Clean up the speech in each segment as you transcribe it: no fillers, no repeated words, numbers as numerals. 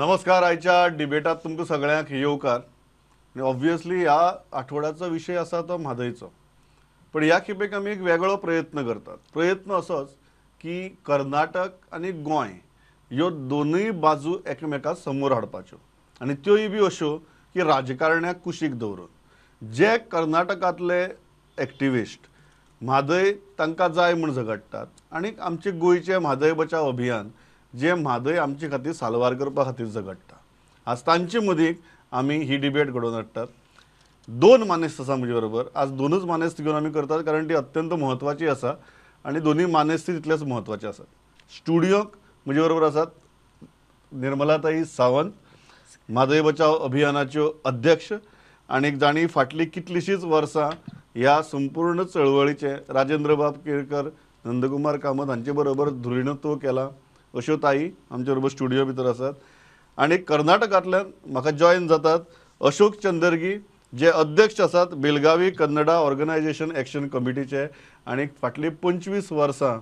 नमस्कार. आयच्या डिबेटात तुमकां सगळ्यांक येवकार. आणि ऑब्वियसली ह्या आठवड्याचा विषय असा तो म्हादईचो. पण ह्या खेपेक आमी एक वेगळो प्रयत्न करतात. प्रयत्न असोच की कर्नाटक आणि गोंय ह्यो दोनूय बाजू एकामेकां समोर हाडपाच्यो आनी त्योय बी अश्यो की राजकारण्यांक कुशीक दवरून जे कर्नाटकांतले एक्टिविस्ट म्हादय तांकां जाय म्हूण झगडटात आनी आमचे गोंयचे म्हादय बचाव अभियान जे म्हादय आमचे खातीर साल्वार करपा खातीर झगडटा. आज तांचे मदीं आमी ही डिबेट घडोवन हाडटात. दोन मानेस्त आसा म्हजे बरोबर. आज दोनूच मानेस्त घेवन आमी करतात कारण ती अत्यंत म्हत्वाची आसा आनी दोनूय मानेस्ती तितलेच म्हत्वाचे आसात. स्टुडियोक म्हजे बरोबर आसात निर्मलाताई सावंत, म्हादय बचाव अभियानाच्यो अध्यक्ष आनी जाणी फाटली कितलीशींच वर्सां ह्या संपूर्ण चळवळीचे राजेंद्र बाब केळकर, नंदकुमार कामत हांचे बरोबर धुरीणत्व केला अश्यो ताई आमचे बरोबर स्टुडियो भितर आसात. आनी कर्नाटकांतल्यान म्हाका जॉयन जातात अशोक चंदरगी जे अध्यक्ष आसात बेलगावी कन्नडा ऑर्गनायझेशन एक्शन कमिटीचे आनी फाटली 25 वर्सां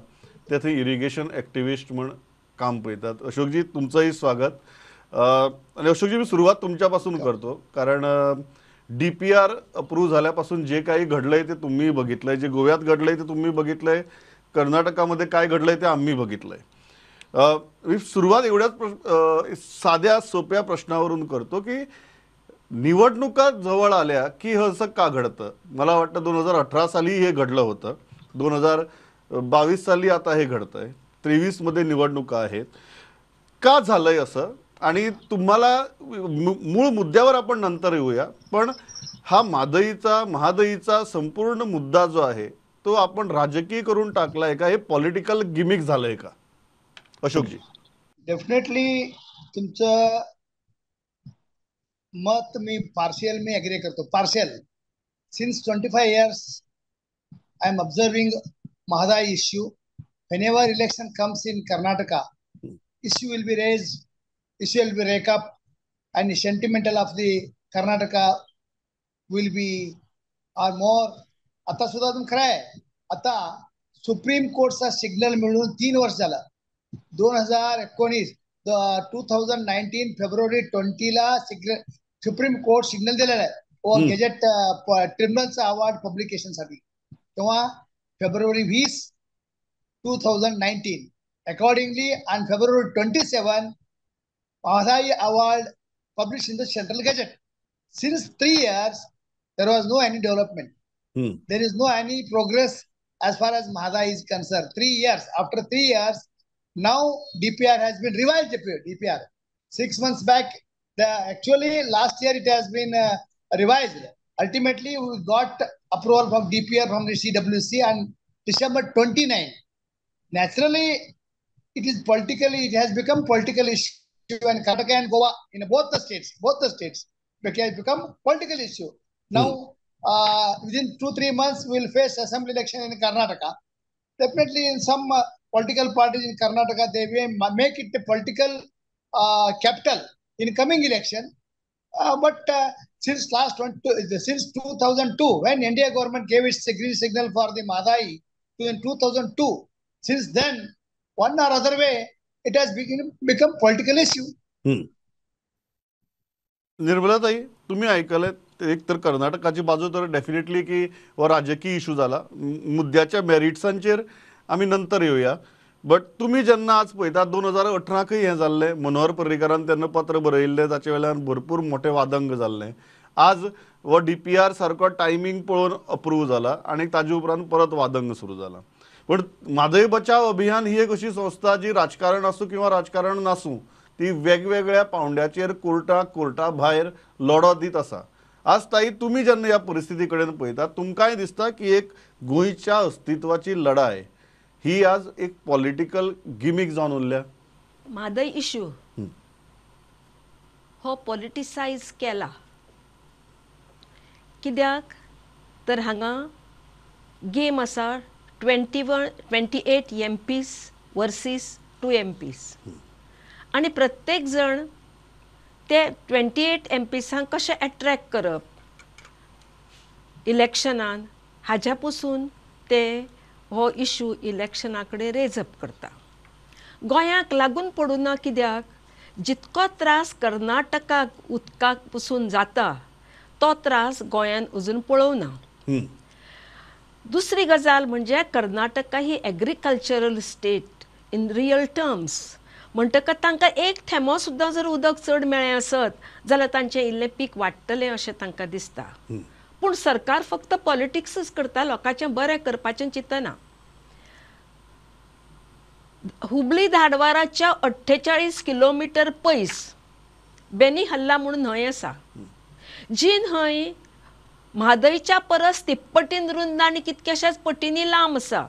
ते थंय इरिगेशन एक्टिविस्ट म्हूण काम पळयतात. अशोकजी तुमचंही स्वागत. आणि अशोकजी मी सुरुवात तुमच्या पासून करतो कारण DPR अप्रूव्ह झाल्यापासून जे काही घडलंय ते तुम्ही बघितलंय, जे गोव्यात घडलंय ते तुम्ही बघितलंय, कर्नाटकामध्ये काय घडलंय ते आम्ही बघितलंय. मी सुरुवात एवढ्याच साध्या सोप्या प्रश्नावरून करतो की निवडणुका जवळ आल्या की हे असं का घडतं. मला वाटतं 2018 साली हे घडलं होतं, 2022 साली आता हे घडतंय, 23 मध्ये निवडणुका आहेत. का झालंय असं आणि तुम्हाला मूळ मुद्द्यावर आपण नंतर येऊया. पण हा महादईचा संपूर्ण मुद्दा जो आहे तो आपण राजकीय करून टाकलाय का, हे पॉलिटिकल गिमिक झालंय का अशोकजी? डेफिनेटली तुमचं मत मी एग्री करतो. Partial since 25 years I am observing Mhadei issue. Whenever election comes in Karnataka, issue will be raised, issue will be rake up, and the sentimental of the Karnataka will be or more. आता सुद्धा तुम खरं आहे. आता supreme कोर्टचा signal मिळून 3 वर्ष झालं. 2019 2019 फेब्रुवारी 20 ला supreme court signal दिलेला आहे गॅजेट ट्रिब्युनलचा अवॉर्ड पब्लिकेशन साठी. तेव्हा February 20 2019 accordingly on February 27 Mhadei award published in the central gazette. Since 3 years there was no any development. There is no any progress as far as Mhadei is concerned. 3 years after 3 years now DPR has been revised. DPR 6 months back, actually last year it has been revised. Ultimately we got approval from DPR from the CWC on December 29. Naturally it is politically, it has become political issue in Karnataka and Goa, in both the states it has become political issue. Now within 2-3 months we will face assembly election in Karnataka. Definitely in some political parties in Karnataka they may make it a political capital in coming election. But since 2002 when India government gave its green signal for the Mhadei in 2002, since then one or other way it has become political issue. निर्मलाताई तुम्ही ऐकलं एक तर कर्नाटकाची बाजू तर definitely की हो राजकीय issue झाला. मुद्द्याच्या मेरिट्सांचेर आमी नंतर येऊया. बट तुम्ही जेन्ना आज पळयता 2018 हे जाल्लें, मनोहर पर्रीकारान तेन्ना पत्र बरयल्लें, ताचे वेळार भरपूर मोठे वादंग जाल्ले. आज हो DPR सारको टायमींग पळोवन अप्रूव्ह जाला आणि ताजे उपरांत परत वादंग सुरू जाला. पण म्हादई बचाव अभियान ही एक अशी संस्था जी राजकारण आसूं किंवा राजकारण नासूं ती वेगवेगळ्या पावंड्याचेर कोर्टा भायर लढो दीत आसा. आज ताई तुम्ही जेन्ना ह्या परिस्थिती कडेन पळयता तुमकांय दिसता की एक गोंयच्या अस्तित्वाची लढाय ही आज एक पॉलिटिकल गिमिक जावन उरल्या? म्हादई इश्यू हो पॉलिटिसायज केला. कित्याक तर हांगा गेम आसा 28 MPs वर्सीस 2 MPs आणि प्रत्येक जण ते 28 MPसांक कशें अट्रॅक्ट करप इलेक्शनान हाज्या पासून ते हो इश्यू इलेक्शना कडेन रेज अप करता. गोंयाक लागून पडूना कित्याक जितको त्रास कर्नाटकाक उदकाक पसून जाता तो त्रास गोंयान अजून पळोवना. दुसरी गजाल म्हणजे कर्नाटका ही agricultural state in real terms म्हणटकच तांकां एक थेंबो सुद्दां जर उदक चड मेळ्ळें आसत जाल्यार तांचें इल्लें पीक वाडटलें अशें तांकां दिसता. पूण सरकार फक्त पॉलिटिक्सच करता, लोकांचें बरें करपाचें चिंतना. हुबळी धारवाडाच्या 48 किलोमीटर पयस बेनी हल्ला म्हणून न्हंय आसा, जी न्हंय म्हादयच्या परस तिप्पटीन रुंद आनी कितक्याशाच पटींनी लांब आसा.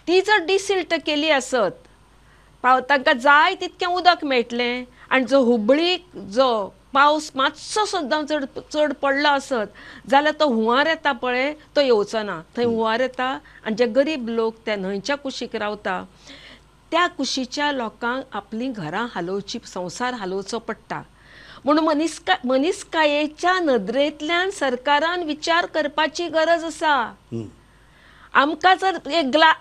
ती जर डिसिल्ट केली आसत तांकां जाय तितकें उदक मेळटलें, आनी जो हुबळीक जो पावस मातसो सुद्दां चड पडलो आसत जाल्यार तो हुंवार येता पळय तो येवचो ना. थंय हुंवार येता आनी जे गरीब लोक त्या न्हंयच्या कुशीक रावता त्या कुशीच्या लोकांक आपलीं घरां हालोवची, संवसार हालोवचो पडटा. म्हणून मनीसकायेच्या नदरेंतल्यान सरकारान विचार करपाची गरज आसा. आमकां जर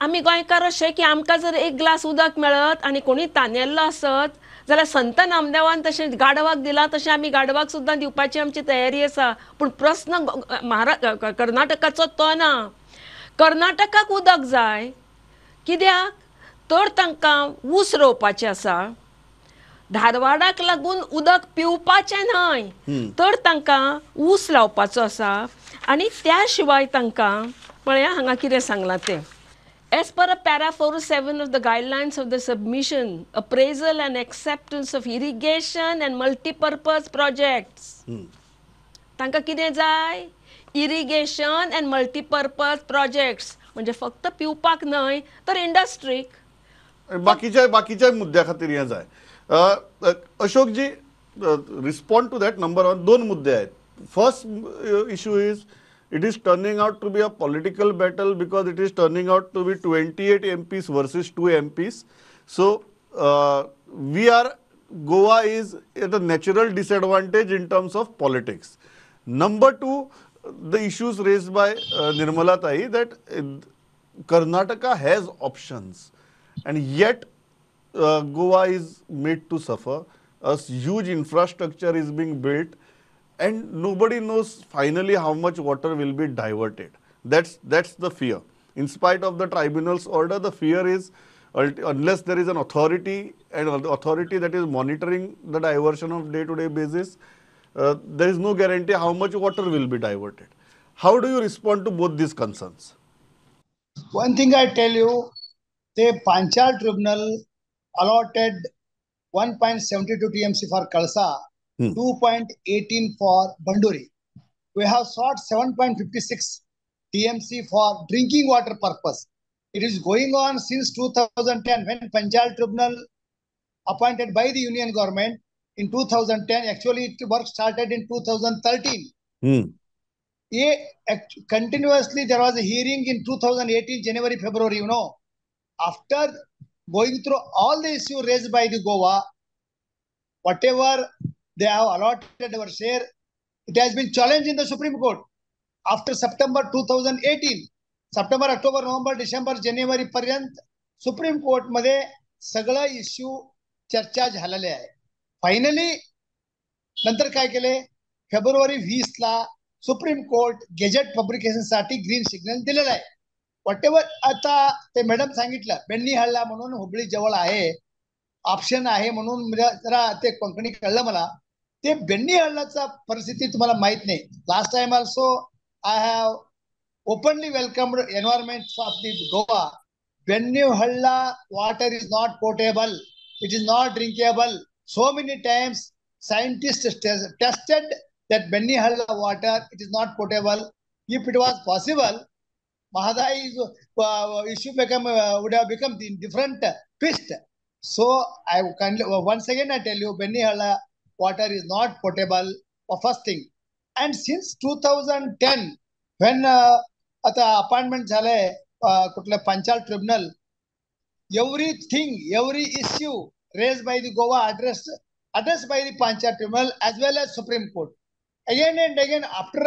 आमी गोंयकार अशे की आमकां जर एक ग्लास उदक मेळत आनी कोणी तानेल्लो आसत जाल्यार संत नामदेवान तशें गाडवाक दिलां तशें आमी गाडवाक सुद्दां दिवपाची आमची तयारी आसा. पूण प्रस्न कर्नाटकाचो तो ना. कर्नाटकाक उदक जाय कित्याक तर तांकां ऊस रोवपाचें आसा, धारवाडाक लागून उदक पिवपाचें न्हय तर तांकां ऊस लावपाचो आसा. आनी त्या शिवाय तांकां पळया हांगा कितें सांगलां तें. As per a para 407 of the guidelines of the submission, appraisal and acceptance of irrigation and multi-purpose projects. तांकां कितें जाय? इरिगेशन एंड मल्टीपर्पज प्रोजेक्ट्स, म्हणजे फक्त पिवपाक न्हय तर इंडस्ट्रीक, बाकीच्या मुद्द्या खातीर हें जाय. Ashokji, respond to that. Number 1 2 मुद्दे आहेत. First issue is it is turning out to be a political battle because it is turning out to be 28 MPs versus 2 MPs. So Goa is at a natural disadvantage in terms of politics. Number 2, the issues raised by Nirmala Tai, that Karnataka has options and yet Goa is made to suffer. A huge infrastructure is being built and nobody knows finally how much water will be diverted. That's the fear. In spite of the tribunal's order, the fear is unless there is an authority and the authority that is monitoring the diversion of day-to-day basis, there is no guarantee how much water will be diverted. How do you respond to both these concerns? One thing I tell you, the Panchal Tribunal allotted 1.72 TMC for Kalsa, 2.18 for Banduri. We have sought 7.56 TMC for drinking water purpose. It is going on since 2010 when Panchal Tribunal appointed by the union government in 2010. Actually, it work started in 2013. Continuously, there was a hearing in 2018, January, February, After going through all the issues raised by the Goa, whatever they have allotted our share, it has been challenged in the Supreme Court. After September 2018, September, October, November, December, January पर्यंत supreme court मध्ये सगळं issue चर्चा झालेले आहे. Finally नंतर काय केले, फेब्रुवारी 20 ला supreme court gazette publication साठी ग्रीन सिग्नल दिलेला आहे. व्हॉटेवर आता ते मॅडम सांगितलं बेन्नी हल्ला म्हणून हुबळी जवळ आहे, ऑप्शन आहे म्हणून जरा ते कोंकणी कळलं मला. ते बेन्नी हल्लाचा परिस्थिती तुम्हाला माहित नाही. Last time also I have openly welcomed environment of the Goa. बेन्नी हल्ला water is not potable, it is not drinkable. So many times scientists tested that Benny Halla water, it is not potable. If it was possible, Mhadei issue would have become the different twist. So I once again I tell you, Benny Halla water is not potable, first thing. And since 2010, when आता appointment झाले कुठल्या पंचाल tribunal, everything, every issue raised by the Goa addressed by the Panchal Tribunal as well as Supreme Court. Again and again, after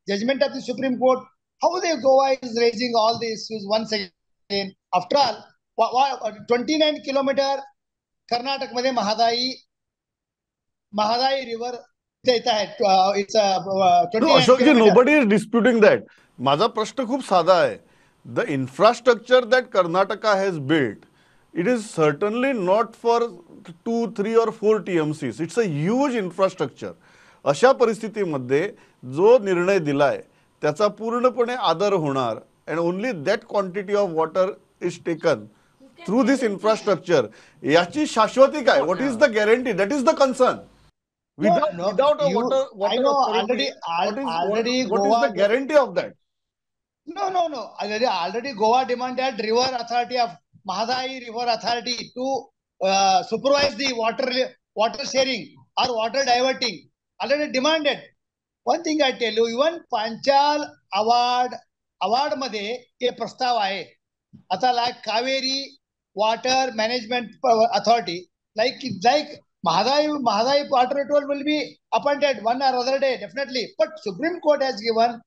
judgment of the Supreme Court, how the Goa is raising all the issues once again. After all, 29 kilometer Karnataka मध्ये Mhadei Mhadei River it's No, 29 Ashokji, kilometers. nobody is disputing that. माझा प्रश्न खूप साधा आहे. The infrastructure that Karnataka has built, it is certainly not for 2, 3 or 4 TMCs. It's a huge infrastructure. अशा परिस्थितीमध्ये जो निर्णय दिलाय त्याचा पूर्णपणे आदर होणार and only that quantity of water is taken through this infrastructure. याची शाश्वती काय? What is the guarantee? That is the concern. Without a water I know authority, already what is the Goa. guarantee of that? No. Already Goa demanded River Authority of Mhadei River Authority to supervise the water sharing or water diverting. Already demanded. One thing I tell you, even Panchal award मध्ये हे प्रस्ताव आहे. आता like Kaveri Water Management Authority, like Mhadei Water Authority will be appointed one or other day, definitely. But Supreme Court has given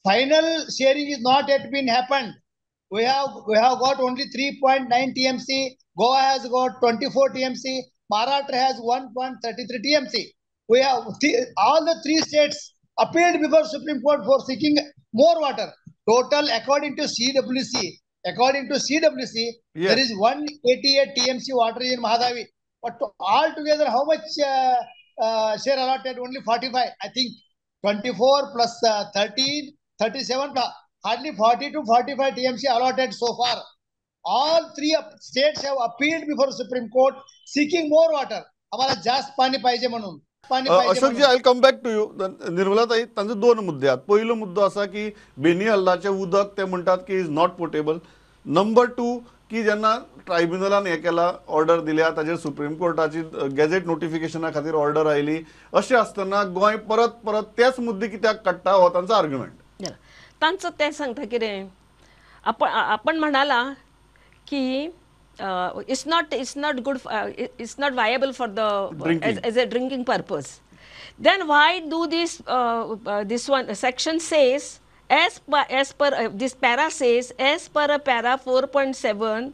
final sharing is not yet been happened. We have got only 3.9 TMC. Goa has got 24 TMC. Maharashtra has 1.33 TMC. We have all the three states appealed before Supreme Court for seeking more water. Total, according to CWC, Yes. there is 188 TMC water in Mhadei. But altogether, how much share allotted? Only 45. I think 24 plus 13, 37, hardly 40 to 45 TMC allotted so far. All three states have appealed before Supreme Court seeking more water. आम्हाला जास्त पाणी पाहिजे म्हणून. अशोकजी, आय come back to you. निर्मलाताई, त्यांचे दोन मुद्दे आहेत. पहिलो मुद्दा असा की बेनी हल्लाचे उदक ते म्हणतात की इज नॉट पोर्टेबल. नंबर 2 की ज्यांना ट्रायब्युनलान हे केला, ऑर्डर दिल्या, ताजेर सुप्रीम कोर्टाची गॅझेट नोटिफिकेशना खातीर ऑर्डर आयली. अशें आसतना गोंय परत तेच मुद्दे कित्याक काडटा हो तांचो आर्ग्युमेंट. तांचं ते सांगता कितें, आपण म्हणाला की it's not good, it's not viable for the as a drinking purpose. Then why do this one section says as per this para says as per para 4.7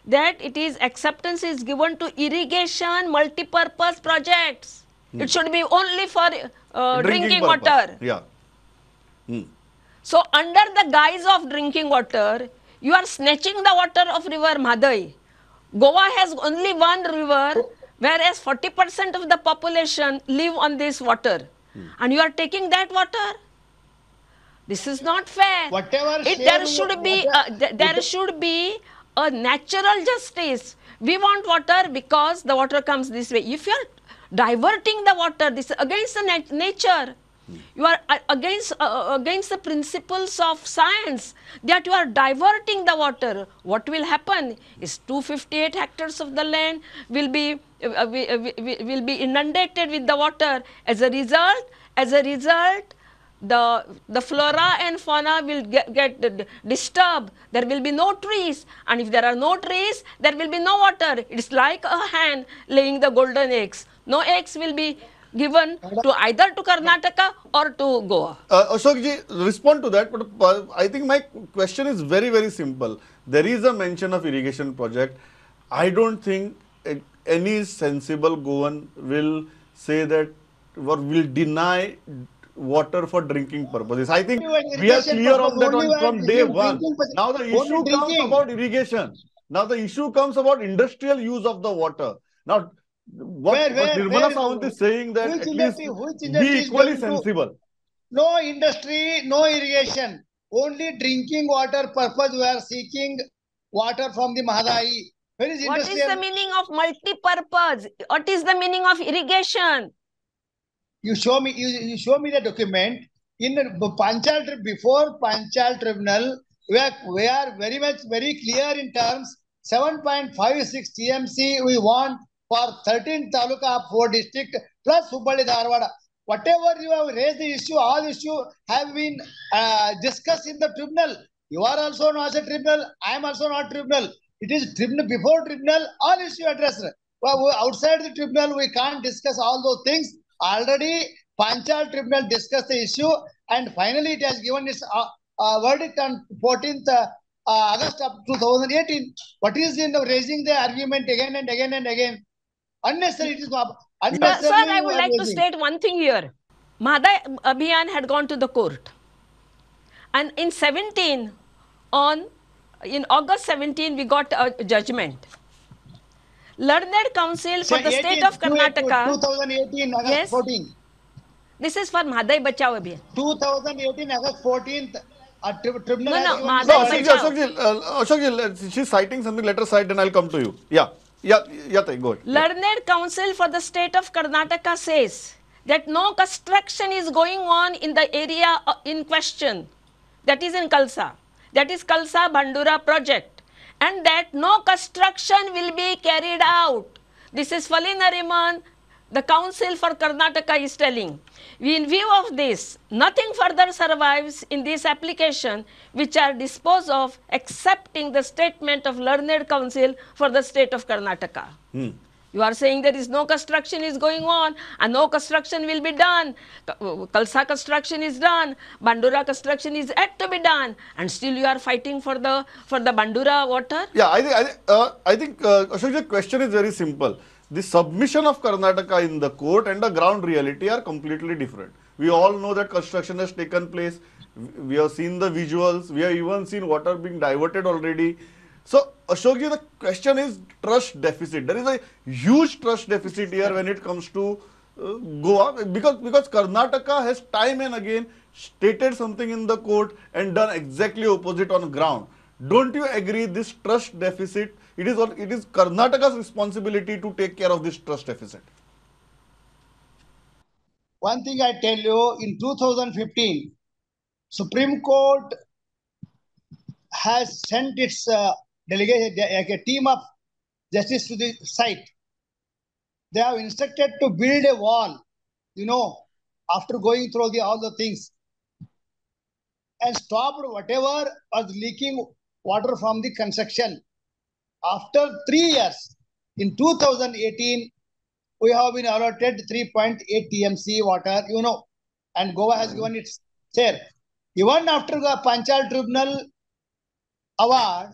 that it is acceptance is given to irrigation multi-purpose projects. It should be only for drinking water. Yeah. So under the guise of drinking water, you are snatching the water of river Mhadei. Goa has only one river, whereas 40% of the population live on this water. And you are taking that water? This is not fair. There should be a natural justice. We want water because the water comes this way. If you are diverting the water, this is against the nature. You are against the principles of science, that you are diverting the water. What will happen is 258 hectares of the land will be inundated with the water. As a result, the flora and fauna will get disturbed. There will be no trees, and if there are no trees, there will be no water. It is like a hen laying the golden eggs. No eggs will be given to either to Karnataka or to Goa. Ashokji, respond to that, but I think my question is very, very simple. There is a mention of irrigation project. I don't think any sensible Goan will say that or will deny water for drinking purposes. I think we are clear on that from day one. Now the issue comes about irrigation. Now the issue comes about industrial use of the water. Now, what Nirmala Sawant is saying that at least be equally sensible. No industry, no irrigation. Only drinking water purpose we are seeking water from the Mhadei. What is the meaning of multi-purpose? What is the meaning of irrigation? You show me the document. In Panchal, before Panchal Tribunal, we are very clear in terms. 7.56 TMC we want for 13 taluka of 4 district plus Hubballi Dharwada. Whatever you have raised the issue, all issue have been discussed in the tribunal. You are also not a tribunal. I am also not tribunal. It is tribunal. Before tribunal, all issue addressed. Well, outside the tribunal, we can't discuss all those things. Already, Panchal tribunal discussed the issue, and finally, it has given its verdict on 14th August of 2018. What is in raising the argument again and again and again? Unnecessary. It is Sir, unnecessarily I you would are like to raising. state one thing here. Mhadei Abhiyan had gone to the court. And in August 17, we got a judgment. Learned Council for the state of Karnataka. 2018 August Yes, 14. this is for Mhadei Bachao Abhiyan. 2018 August 14th, tribunal No, has no, given its No, Mhadei verdict. Ashokji, she's citing something. Let her cite, then I'll come to you. Yeah, go ahead. Yeah. Learned Council for the state of Karnataka says that no construction is going on in the area in question, that is in Kalsa, that is Kalsa Bandura project, and that no construction will be carried out. This is Falin Nariman, the Council for Karnataka is telling. In view of this, nothing further survives in this application which are disposed of accepting the statement of Learned Council for the state of Karnataka. You are saying there is no construction is going on and no construction will be done. Kalsa construction is done. Bandura construction is yet to be done. And still you are fighting for the Bandura water? Yeah, I think Ashok, the question is very simple. The submission of Karnataka in the court and the ground reality are completely different. We all know that construction has taken place. We have seen the visuals. We have even seen water being diverted already. So, Ashokji, the question is trust deficit. There is a huge trust deficit here when it comes to Goa, because Karnataka has time and again stated something in the court and done exactly opposite on ground. Don't you agree this trust deficit, it is Karnataka's responsibility to take care of this trust deficit? One thing I tell you, in 2015, Supreme Court has sent its delegation, a team of justice to the site. They have instructed to build a wall, after going through all the things, and stopped whatever was leaking water from the construction. After 3 years, in 2018, we have been allotted 3.8 TMC water, and Goa has given its share. Even after the Panchal Tribunal award,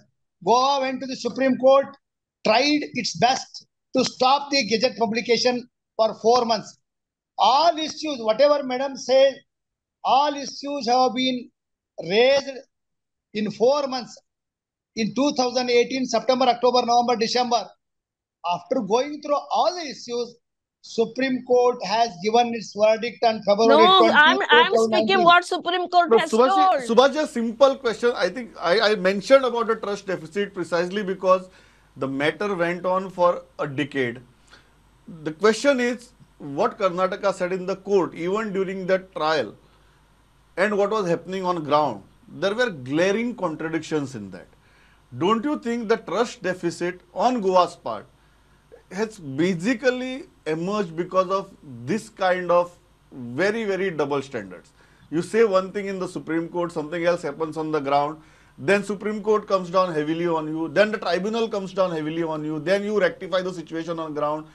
Goa went to the Supreme Court, tried its best to stop the gazette publication for 4 months. All issues, whatever Madam said, all issues have been raised in 4 months. In 2018, September, October, November, December. After going through all the issues, Supreme Court has given its verdict on February 20, I'm speaking what Supreme Court has told. Subhash, a simple question. I think I mentioned about the trust deficit precisely because the matter went on for a decade. The question is what Karnataka said in the court, even during that trial, and what was happening on ground. There were glaring contradictions in that. Don't you think the trust deficit on Goa's part has basically emerged because of this kind of very, very double standards? You say one thing in the Supreme Court, something else happens on the ground, then Supreme Court comes down heavily on you, then the tribunal comes down heavily on you, then you rectify the situation on ground.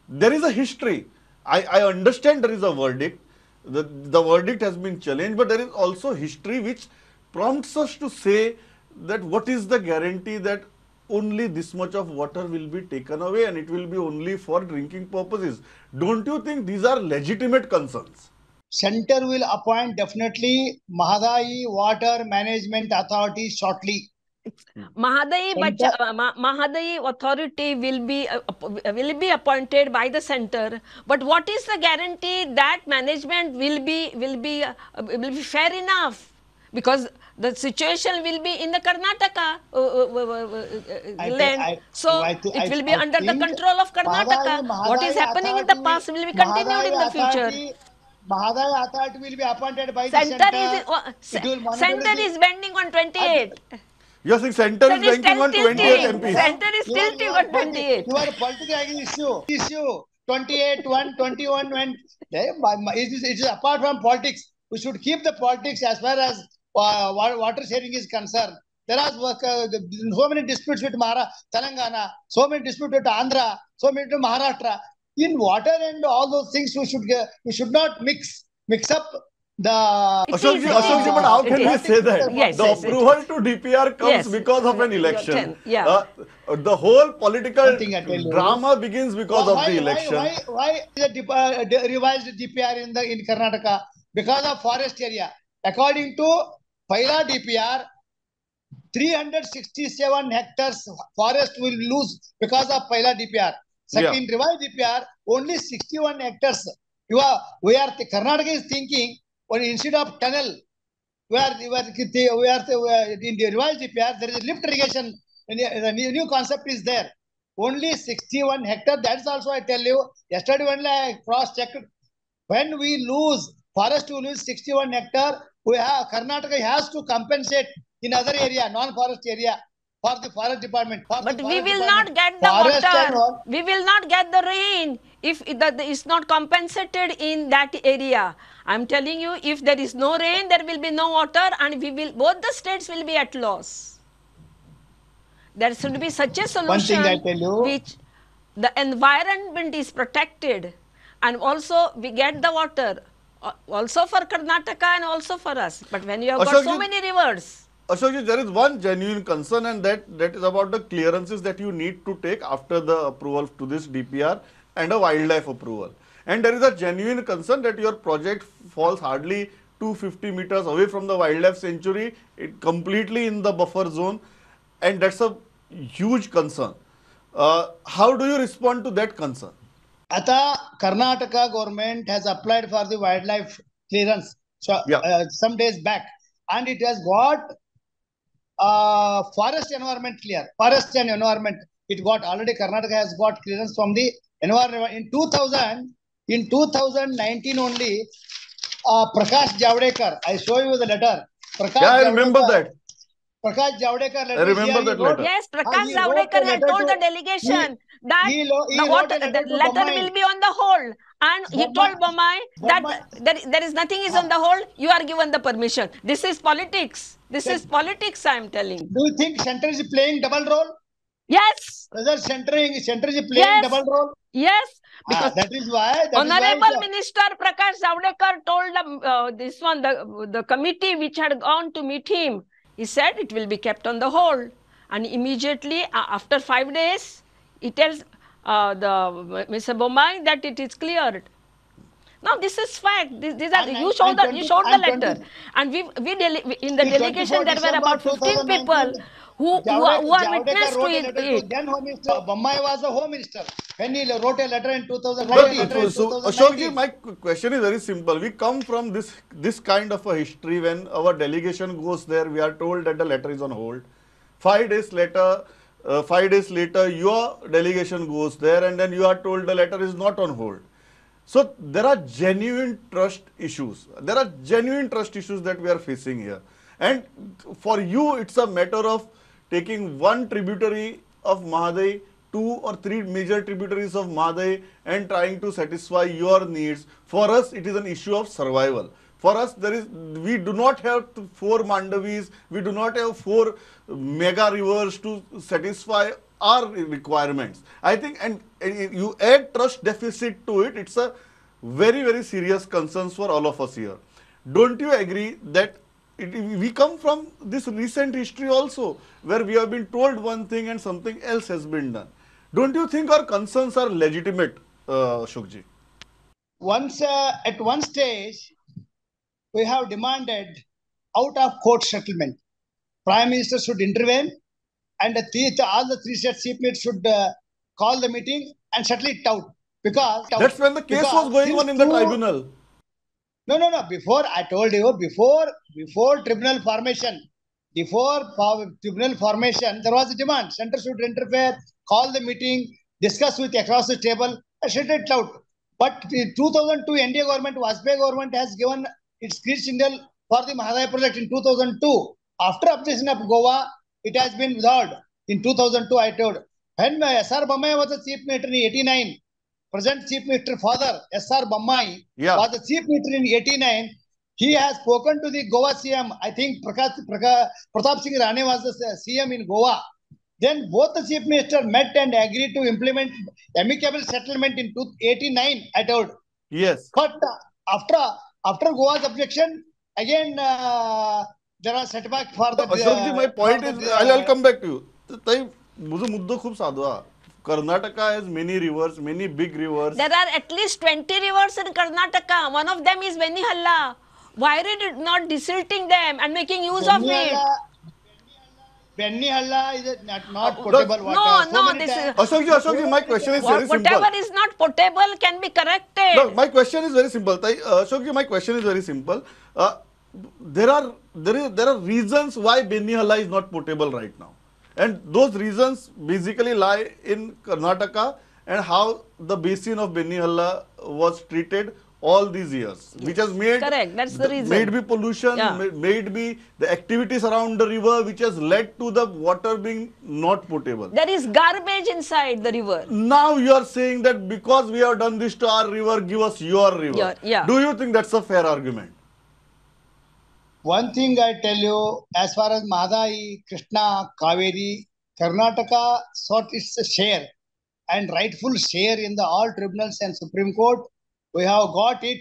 There is a history. I understand there is a verdict. The verdict has been challenged, but there is also history which prompts us to say that what is the guarantee that only this much of water will be taken away and it will be only for drinking purposes? Don't you think these are legitimate concerns? Center will appoint definitely Mhadei Water Management Authority shortly. Mhadei authority will be appointed by the center, but what is the guarantee that management will be fair enough? Because the situation will be in the Karnataka land, so it will be under the control of Karnataka. What is happening in the past will be continued in the future. Mhadei authority will be appointed by the center. Center is bending on 28. You're saying center is banking on 28 MPs. Center is tilting on 28. You are political issue. 28, 1, 21, when it is apart from politics. We should keep the politics as far as water sharing is concerned. There are so many disputes with Telangana, so many disputes with Andhra, so many with Maharashtra. In water and all those things, we should not mix up Ashokji, but how can we say that? Yes, the yes, approval to DPR comes Yes. because of an election. Yeah. The whole political One thing I tell you. drama begins because of the election. Why the revised DPR in Karnataka? Because of forest area. According to Paila DPR, 367 hectares forest will lose because of Paila DPR. Second, revised DPR, only 61 hectares. Karnataka is thinking, when instead of tunnel, in the revised DPR, there is lift irrigation. The new concept is there. Only 61 hectares. That's also I tell you. Yesterday only I cross-checked. When we lose, forest will lose 61 hectares, Karnataka has to compensate in other area, non-forest area, for the forest department. But we will not get the water. We will not get the rain if it is not compensated in that area. I'm telling you, if there is no rain, there will be no water, and both the states will be at loss. There should be such a solution. One thing I tell you, which the environment is protected, and also we get the water, also for Karnataka and also for us. But when you have got so many rivers. Ashokji, there is one genuine concern, and that is about the clearances that you need to take after the approval to this DPR and a wildlife approval. And there is a genuine concern that your project falls hardly 250 meters away from the wildlife sanctuary, completely in the buffer zone, and that's a huge concern. How do you respond to that concern? Ata Karnataka government has applied for the wildlife clearance some days back, and it has got forest environment clear. Forest and environment, it got already. Karnataka has got clearance from the environment in 2019 only. Prakash Javadekar, I show you the letter. I remember that. Prakash Javadekar letter. I remember that letter. Yes, Prakash Javadekar had told the delegation that the letter will be on the hold. And he told Bommai that there is nothing is on the hold, you are given the permission. This is politics. This is politics, I am telling. Do you think center is playing double role? Yes. Whether center is playing double role? Yes. Because that is why. Honorable Minister Prakash Javadekar told the committee which had gone to meet him, he said it will be kept on the hold. And immediately after 5 days, he tells Mr. Bommai that it is cleared. Now this is fact. You showed the letter, and we in the delegation there were about 15 people who are witness to it. Then Home Minister Bommai was the Home Minister when he wrote a letter in 2019. So Ashokji, my question is very simple. We come from this kind of a history. When our delegation goes there, we are told that the letter is on hold. 5 days later, your delegation goes there, and then you are told the letter is not on hold. So there are genuine trust issues. There are genuine trust issues that we are facing here. And for you, it's a matter of taking one tributary of Mhadei, 2 or 3 major tributaries of Mhadei, and trying to satisfy your needs. For us, it is an issue of survival. For us, we do not have 4 Mandavis, we do not have 4 mega rivers to satisfy our requirements. I think, and you add trust deficit to it, it's a very, very serious concern for all of us here. Don't you agree that we come from this recent history also, where we have been told one thing and something else has been done? Don't you think our concerns are legitimate, Ashokji? At one stage, we have demanded out-of-court settlement. Prime Minister should intervene, and all the 3 state chief ministers should call the meeting and settle it out. Because that's when the case was going on in the tribunal. No. Before, I told you, before tribunal formation, there was a demand. Center should interfere, call the meeting, discuss with across the table, and settle it out. But in 2002, NDA government, Vajpayee government has given its green signal for the Mhadei project in 2002. After objection of GOA, it has been resolved. In 2002, I told. When S.R. Bommai was the chief minister in 89, present chief minister father, S.R. Bommai, was the chief minister in 89, he has spoken to the Goa CM. I think Pratap Singh Rane was the CM in Goa. Then both the chief minister met and agreed to implement amicable settlement in 89, I told. Yes. But after After Goa's objection, again there are setback for the. Ashokji, my point is, I'll come back to you. ताई मुझे मुद्दो खूप साधो हा. Karnataka has many rivers, many big rivers. There are at least 20 rivers in Karnataka. One of them is Benihalla. Why are you not desilting them and making use of it? Benihalla is not potable water. No, So no, many this times- is Ashokji, my question is very simple. whatever is not potable can be corrected. No, my question is very simple. Ashokji, my question is very simple. There are reasons why Benihalla is not potable right now, and those reasons basically lie in Karnataka and how the basin of Benihalla was treated all these years, which has made Correct, that's the reason. Made be pollution, Yeah. made be the activities around the river, which has led to the water being not potable. There is garbage inside the river. Now you are saying that because we have done this to our river, give us your river. Yeah. Do you think that's a fair argument? One thing I tell you, as far as Mhadei, Krishna, Kaveri, Karnataka sought its share and rightful share in the all tribunals and Supreme Court. We have got it,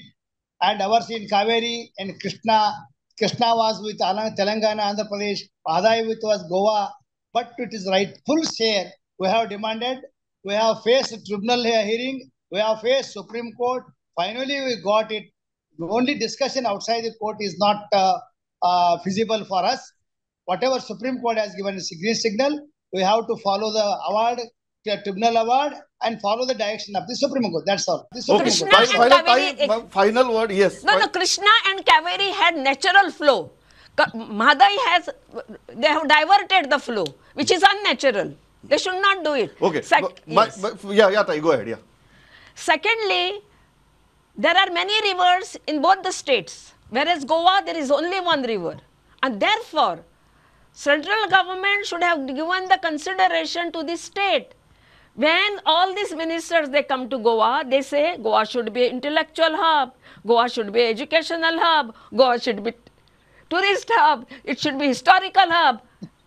and ours in Kaveri and Krishna. Krishna was with Telangana, Andhra Pradesh. Mhadei with was Goa, but it is rightful share. We have demanded. We have faced tribunal hearing. We have faced Supreme Court. Finally, we got it. The only discussion outside the court is not feasible for us. Whatever Supreme Court has given a green signal, we have to follow the award, the tribunal award, and follow the direction of the Supreme Court. That's all. The Supreme Krishna Court. and Kaveri- Final word, yes. No, Krishna and Kaveri had natural flow. Mhadei they have diverted the flow, which is unnatural. They should not do it. Okay. Yes. Tahi, go ahead. Yeah. Secondly, there are many rivers in both the states, whereas Goa there is only one river, and therefore central government should have given the consideration to the state. When all these ministers they come to Goa, they say Goa should be intellectual hub, Goa should be educational hub, Goa should be tourist hub, it should be historical hub.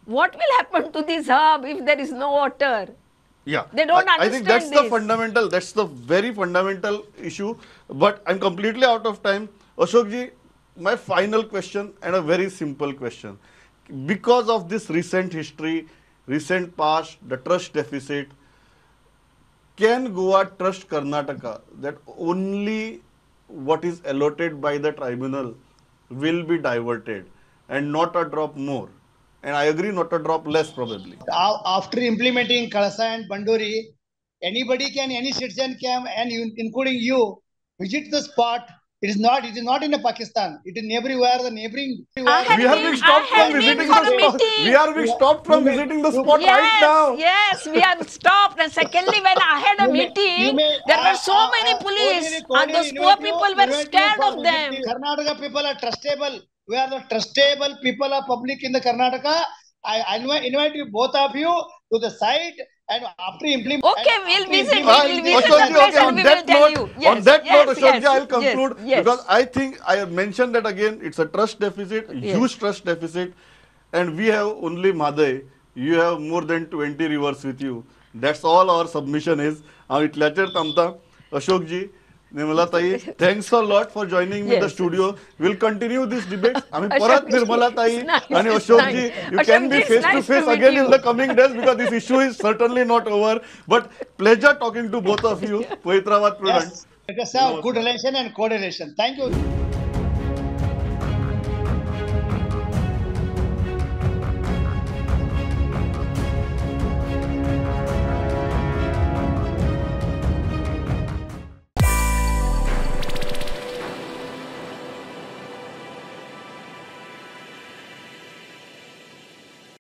What will happen to this hub if there is no water? Yeah, They don't I think that's understand the this. fundamental, that's the very fundamental issue. But I'm completely out of time. Ashokji, my final question, and a very simple question. Because of this recent history, recent past, the trust deficit, can Goa trust Karnataka that only what is allotted by the tribunal will be diverted and not a drop more? And I agree, not a drop less probably. After implementing Kalasa and Banduri, any citizen can, and including you, visit the spot. It is not in a Pakistan. It is everywhere, the neighboring. We are being stopped from visiting the spot. We are being stopped from visiting the spot right now. Yes, we are stopped. And secondly, when I had a meeting, there were so many police, and those poor people were scared of them. Karnataka people are trustable. We are the trustable people of public in the Karnataka. I invite you, both of you, to the site, and after implementing. Okay, we'll visit. Ashokji, We'll visit the place and we will tell you. Yes, on that yes, note, Ashokji, yes, I'll conclude yes. because I think I have mentioned that again. It's a trust deficit, huge trust deficit, and we have only Mhadei. You have more than 20 rivers with you. That's all our submission is. Ashokji, Nirmala-tai, thanks a lot for joining me in the studio. We'll continue this debate. Parat Nirmala-tai and Ashokji, you can be face to face again in the coming days because this issue is certainly not over. But pleasure talking to both of you. Poitravad Prudent. Let us have good relation and co-relation. Thank you.